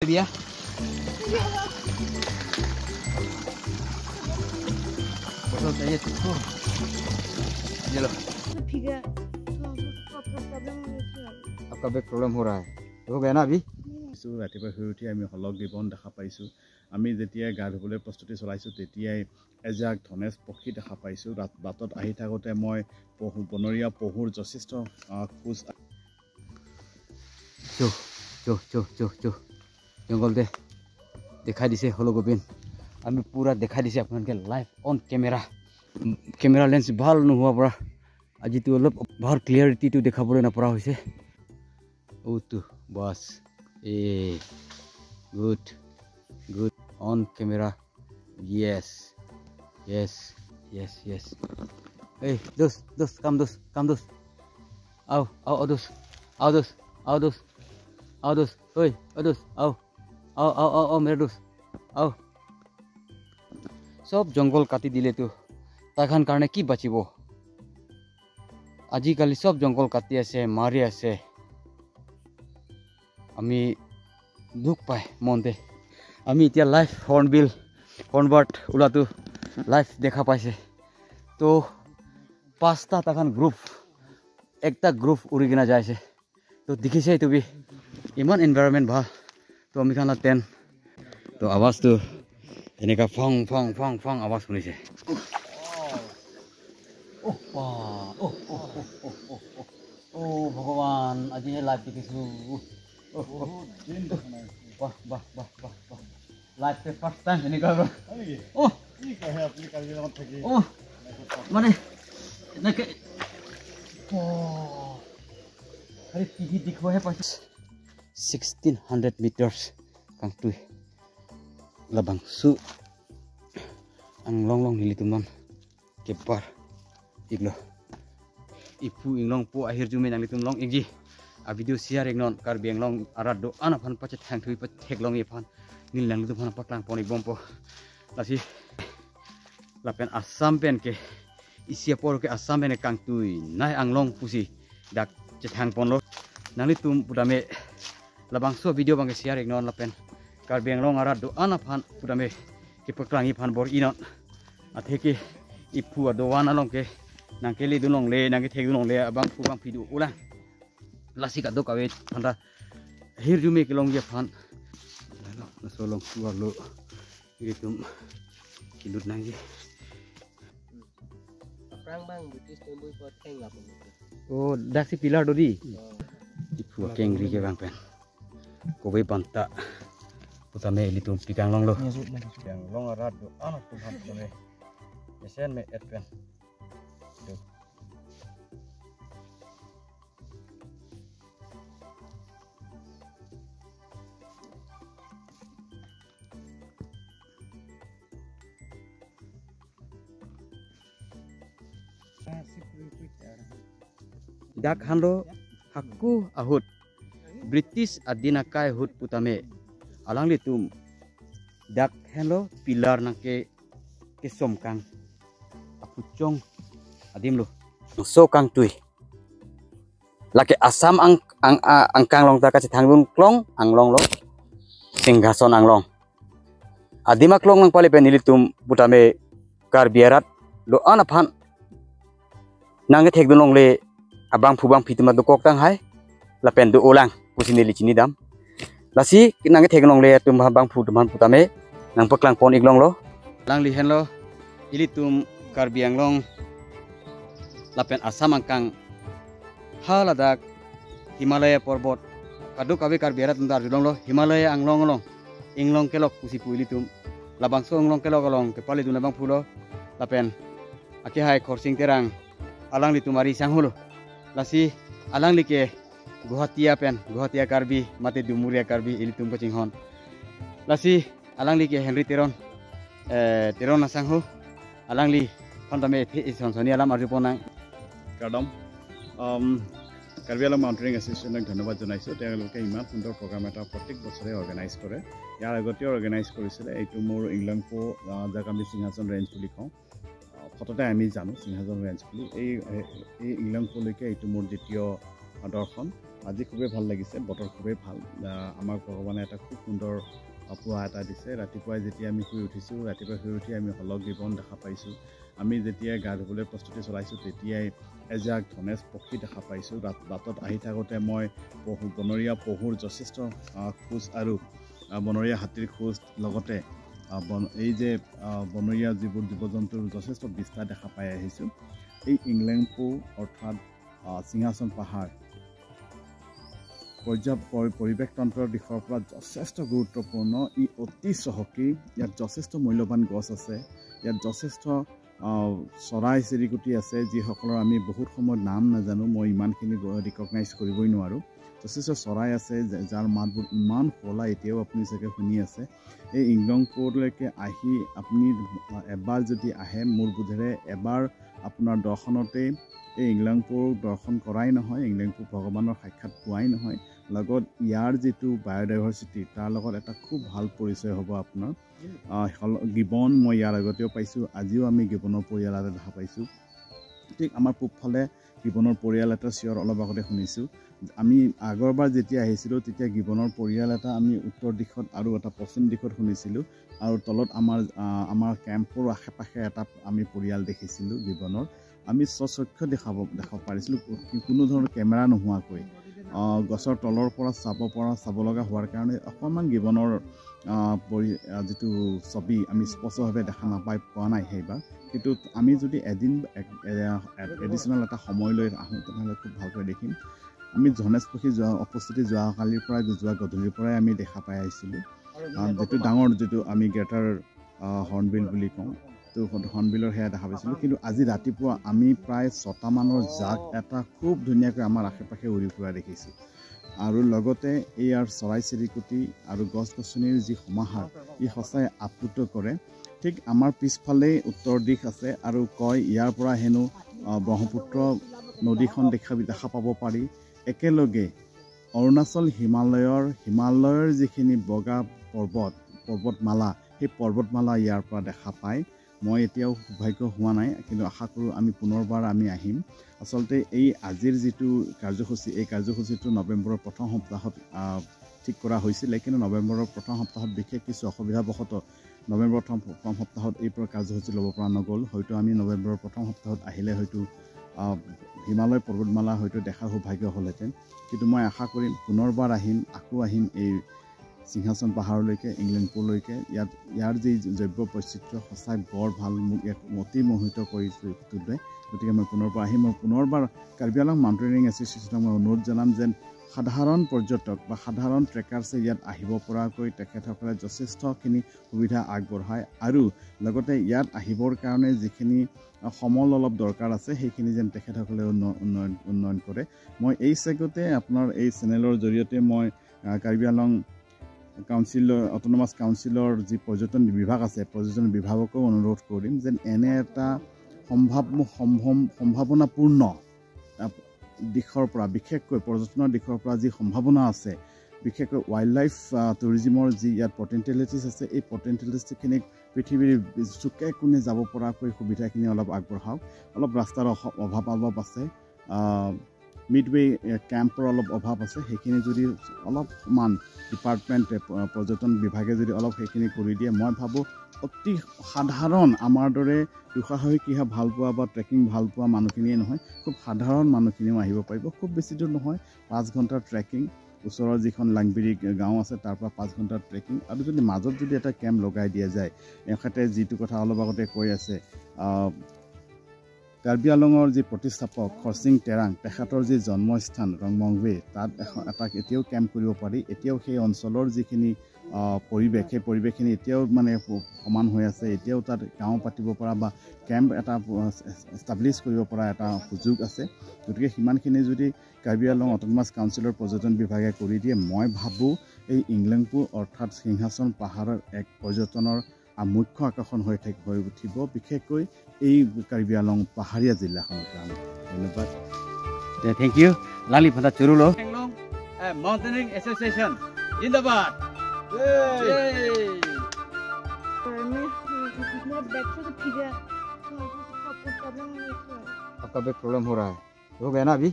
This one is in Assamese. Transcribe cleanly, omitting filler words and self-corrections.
Dia. Betul saya itu. ये लो आपका बैक प्रॉब्लम हो रहा है हो गया ना अभी सो रातिपुৱা শুই উঠি আমি হলক দিবন দেখা পাইছো আমি যেতিয়া গা ধুবলৈ প্ৰস্তুতি চলাইছো তেতিয়াই এজাক ধনেশ পক্ষী দেখা পাইছো বাটত আহি থাকোতে মই বনৰীয়া পহুৰ যথেষ্ট খোজ চো জঙ্গল দে দেখাই দিছে হলো গোবিন আমি পুরা দেখাই দিছে আপোনালোকে লাইভ অন কেমেৰা লেন্স ভাল নোহোৱা পৰা আজি তো অলপ ভাল ক্লিয়াৰিটি তো দেখাবলৈ নপৰা হৈছে ও তো বাস good on camera yes hey dos come dos au dos oi dos au mere dos au সব জঙ্গল কাটি দিলে তো তাখান কাৰণে কি বাচিব আজিকালি সব জঙ্গল কাটি আছে মাৰি আছে আমি দুখ পাই মনতে আমি এতিয়া লাইভ হৰ্নবাৰ্ড উলাটো লাইভ দেখা পাইছে তো পাঁচটা তাখান গ্ৰুপ একটা গ্ৰুপ উৰি কিনা যাইছে তো দেখিছে তুমি ইমান এনভাইৰনমেন্ট ভাল তো আমি খানা টেন তো আৱাজটো এনেকা ফং আৱাজ শুনিছে ও ভগৱান আজি লাইভ দেখিছো বাহ লাইভ पे फर्स्ट टाइम এনেকা ও কি কহে আপুনি কাজিৰঙাত থাকি ও মানে এনেকে আৰে টিভি দেখবহে পাইছ 1600 মিটাৰ্স কাংটুই labangsu ang long nilitumnon kepar iglo ipu inglong po akhir jumin ang litumlong igji a video share ignon kar benglong arado anaphan pache thang thui pa theklong iphan nil nang lu phan paklang poni bompo lasi lapen assam pen ke isia por ke assam pen kang tui nai anglong pusi dak che thang pon lo nang litum pudame labangso video bang share ignon lapen kar benglong arado anaphan pudame ke paklang iphan bor inon atheki ipu adowana long ke nangkeli dunong le nangke thek dunong le abang pubang pidu ulang lasi ka do kawe thanda hir jume ke long ye phan na so long suar lo itum kilut nangji prang bang british temui pot keng ngap oh daksi pilar dodi ipu kengri ke bang pen kowe banta putame litum pikang long lo yang long arado anak tuhan tome esen me etpen dak hando haku ahut British adina kai hut putame alang litum dak helo pilar nangke ke somkang apucong adim lo so kang tui lake asam angkang long ta ka thangbun klong anglong lo singhason anglong adima klong lang pale penilitum putame kar biarat lo anaphan nange thekdun long le abang phubang phituma do kok tang hai lapen do ulang pusini lichini dam lasi nange theknong le tum bang phu tum putame nang paklang pon iglong lo lang li hen lo ilitum kar bianglong lapen asam angkang haladak Himalaya porbot kaduk kabe kar biarat ndar julong lo Himalaya anglong long inglong kelok pusi puilitum labang so anglong kelok long ke pali duna bang phulo lapen ake hai khorsing terang alang li tumari sanghulo lasi alang li ke Guhatia karbi mate dumuria karbi ilitum coaching hon lasi alang li ke Henry teron asanghu alang li hontame sonsoni alam arjuponang kadam Karbi Anglong মাউণ্টেনিং এছ'চিয়েশ্যনক ধন্যবাদ জনাইছোঁ তেওঁলোকে ইমান সুন্দৰ প্ৰগ্ৰাম এটা প্ৰত্যেক বছৰে অৰ্গেনাইজ কৰে ইয়াৰ আগতেও অৰ্গেনাইজ কৰিছিলে এইটো মোৰ ইংলেণ্ড পো যাক আমি সিংহাসন ৰেঞ্জ বুলি কওঁ ফটোতে আমি জানো সিংহাসন ৰেঞ্জ বুলি এই ইংলেণ্ড পোলৈকে এইটো মোৰ দ্বিতীয় দৰ্শন আজি খুবেই ভাল লাগিছে, বতৰ খুবেই ভাল। আমাক ভগৱানে এটা খুব সুন্দৰ পুৱা এটা দিছে। ৰাতিপুৱাই যেতিয়া আমি শুই উঠিছোঁ, ৰাতিপুৱা শুই উঠি আমি হলক গিবন দেখা পাইছোঁ। আমি যেতিয়াই গা ধুবলৈ প্ৰস্তুতি চলাইছোঁ তেতিয়াই এজাক ধনেশ পক্ষী দেখা পাইছোঁ। বাটত আহি থাকোঁতে মই বনৰীয়া পহুৰ যথেষ্ট খোজ আৰু বনৰীয়া হাতীৰ খোজ লগতে এই যে বনৰীয়া যিবোৰ জীৱ জন্তুৰ যথেষ্ট বিস্তাৰ দেখা পাই আহিছোঁ। এই ইংলেংপু অৰ্থাৎ সিংহাসন পাহাৰ পৰিৱেশ তন্ত্ৰৰ দিশৰ পৰা যথেষ্ট গুৰুত্বপূৰ্ণ। ই অতি চহকী, ইয়াত যথেষ্ট মূল্যৱান গছ আছে, ইয়াত যথেষ্ট চৰাই চিৰিকটি আছে যিসকলৰ আমি বহুত সময়ত নাম নাজানো। মই ইমানখিনি ৰিকগনাইজ কৰিবই নোৱাৰোঁ। যথেষ্ট চৰাই আছে যাৰ মাতবোৰ ইমান শুৱলা, এতিয়াও আপুনি চাগে শুনি আছে। এই ইংলেংপুৰলৈকে আহি আপুনি এবাৰ যদি আহে, মোৰ বোধেৰে এবাৰ আপোনাৰ দৰ্শনতেই এই ইংলেংপুৰ দৰ্শন কৰাই নহয়, ইংলেংপুৰ ভগৱানৰ সাক্ষাৎ পোৱাই নহয়, লগত ইয়াৰ যিটো বায়'ডাইভাৰ্চিটি তাৰ লগত এটা খুব ভাল পৰিচয় হ'ব আপোনাৰ। গিবন মই ইয়াৰ আগতেও পাইছোঁ, আজিও আমি গিবনৰ পৰিয়াল এটা দেখা পাইছোঁ। ঠিক আমাৰ পূবফালে গিবনৰ পৰিয়াল এটা চিঞৰ অলপ আগতে শুনিছোঁ। আমি আগৰবাৰ যেতিয়া আহিছিলোঁ তেতিয়া গিবনৰ পৰিয়াল এটা আমি উত্তৰ দিশত আৰু এটা পশ্চিম দিশত শুনিছিলোঁ, আৰু তলত আমাৰ কেম্পৰ আশে পাশে এটা আমি পৰিয়াল দেখিছিলোঁ গিবনৰ। আমি স্বচক্ষে দেখাব পাৰিছিলোঁ, কোনো ধৰণৰ কেমেৰা নোহোৱাকৈ। গছৰ তলৰ পৰা চাব লগা হোৱাৰ কাৰণে অকণমান গিবনৰ যিটো ছবি আমি স্পষ্টভাৱে দেখা পোৱা নাই সেইবাৰ। কিন্তু আমি যদি এডিশ্যনেল এটা সময় লৈ আহোঁ তেনেহ'লে খুব ভালকৈ দেখিম। আমি ধনেশ পক্ষী যোৱা গধূলিৰ পৰাই আমি দেখা পাই আহিছিলোঁ। যিটো ডাঙৰ যিটো আমি গ্ৰেটাৰ হৰ্ণবিল বুলি কওঁ, তো হৰ্ণবিলৰ সেয়া দেখা পাইছিলোঁ। কিন্তু আজি ৰাতিপুৱা আমি প্ৰায় 6টামানৰ জাক এটা খুব ধুনীয়াকৈ আমাৰ আশে পাশে উৰি ফুৰা দেখিছোঁ। আৰু লগতে ইয়াৰ চৰাই চিৰিকটি আৰু গছ গছনিৰ যি সমাহাৰ, ই সঁচাই আপ্লুত কৰে। ঠিক আমাৰ পিছফালেই উত্তৰ দিশ আছে, আৰু কয় ইয়াৰ পৰা হেনো ব্ৰহ্মপুত্ৰ নদীখন দেখা পাব পাৰি। একেলগে অৰুণাচল হিমালয়ৰ যিখিনি বগা পৰ্বতমালা, সেই পৰ্বতমালা ইয়াৰ পৰা দেখা পায়। মই এতিয়াও সৌভাগ্য হোৱা নাই, কিন্তু আশা কৰোঁ আমি পুনৰবাৰ আহিম। আচলতে এই আজিৰ যিটো কাৰ্যসূচী, এই কাৰ্যসূচীটো নৱেম্বৰৰ প্ৰথম সপ্তাহত ঠিক কৰা হৈছিলে, কিন্তু নৱেম্বৰৰ প্ৰথম সপ্তাহত বিশেষ কিছু অসুবিধাবশতঃ নৱেম্বৰৰ প্ৰথম সপ্তাহত এই কাৰ্যসূচী ল'ব পৰা নগ'ল। হয়তো আমি নৱেম্বৰৰ প্ৰথম সপ্তাহত আহিলে হয়তো হিমালয় পৰ্বতমালা হয়তো দেখাৰ সৌভাগ্য হ'লহেঁতেন। কিন্তু মই আশা কৰিম পুনৰবাৰ আকৌ আহিম এই সিংহাসন পাহাৰলৈকে, ইংলেংপুৰলৈকে। ইয়াৰ যি জৈৱ বৈচিত্ৰ্য সঁচাই বৰ ভাল, মোক ইয়াক অতি মোহিত কৰি তোলে। গতিকে মই পুনৰবাৰ আহিম। মই পুনৰবাৰ কাৰ্বি আংলং মাউণ্টেইনিং এছ'চিয়েশ্যনক মই অনুৰোধ জনাম যেন সাধাৰণ পৰ্যটক বা সাধাৰণ ট্ৰেকাৰ্ছে ইয়াত আহিব পৰাকৈ তেখেতসকলে যথেষ্টখিনি সুবিধা আগবঢ়ায়, আৰু লগতে ইয়াত আহিবৰ কাৰণে যিখিনি সমল অলপ দৰকাৰ আছে সেইখিনি যেন তেখেতসকলে উন্নয়ন কৰে। মই এই চেগতে আপোনাৰ এই চেনেলৰ জৰিয়তে মই কাৰ্বি আংলং অট'নমাছ কাউন্সিলৰ যি পৰ্যটন বিভাগ আছে, পৰ্যটন বিভাগকো অনুৰোধ কৰিম যেন এনে এটা সম্ভাৱনাপূৰ্ণ দিশৰ পৰা, বিশেষকৈ পৰ্যটনৰ দিশৰ পৰা যি সম্ভাৱনা আছে, বিশেষকৈ ৱাইল্ড লাইফ টুৰিজিমৰ যি ইয়াত পটেণ্টিয়েলিটিছ আছে, এই পটেণ্টিয়েলিটিখিনিক পৃথিৱীৰ চুকে কোণে যাব পৰাকৈ সুবিধাখিনি অলপ আগবঢ়াওক। অলপ ৰাস্তাৰ অভাৱ অলপ আছে, মিডৱে কেম্পৰ অলপ অভাৱ আছে। সেইখিনি যদি অলপমান পৰ্যটন বিভাগে যদি অলপ সেইখিনি কৰি দিয়ে, মই ভাবোঁ অতি সাধাৰণ আমাৰ দৰে দুঃসাহসিক ক্ৰীড়া ভাল পোৱা বা ট্ৰেকিং ভাল পোৱা মানুহখিনিয়ে নহয়, খুব সাধাৰণ মানুহখিনিও আহিব পাৰিব। খুব বেছি দূৰ নহয়, 5 ঘণ্টাৰ ট্ৰেকিং। ওচৰৰ যিখন লাংবিৰি গাঁও আছে তাৰ পৰা 5 ঘণ্টাৰ ট্ৰেকিং, আৰু যদি মাজত যদি এটা কেম্প লগাই দিয়া যায়, এখেতে যিটো কথা অলপ আগতে কৈ আছে, কাৰ্বি আংলঙৰ যি প্ৰতিষ্ঠাপক খৰচিং তেৰাং, তেখেতৰ যি জন্মস্থান ৰংমংৱে, তাত এটা এতিয়াও কেম্প কৰিব পাৰি। এতিয়াও সেই অঞ্চলৰ যিখিনি পৰিৱেশ, সেই পৰিৱেশখিনি এতিয়াও সমান হৈ আছে। এতিয়াও তাত গাঁও পাতিব পৰা বা কেম্প এটা এষ্টাব্লিছ কৰিব পৰা এটা সুযোগ আছে। গতিকে সিমানখিনি যদি কাৰ্বি আংলং অট'নমাছ কাউন্সিলৰ পৰ্যটন বিভাগে কৰি দিয়ে, মই ভাবোঁ এই ইংলেংপুৰ অৰ্থাৎ সিংহাসন পাহাৰৰ এক পৰ্যটনৰ মুখ্য আকৰ্ষণ হৈ উঠিব, বিশেষকৈ এই কাৰ্বি আংলং পাহাৰীয়া জিলাখনৰ কাৰণে। ধন্যবাদ। Thank U. লালি ফাটা চুৰুলো মাউণ্টেইনিং এছ'চিয়েশ্যন জিন্দাবাদ। आपका बैक प्रॉब्लम हो रहा है, हो गया ना अभी?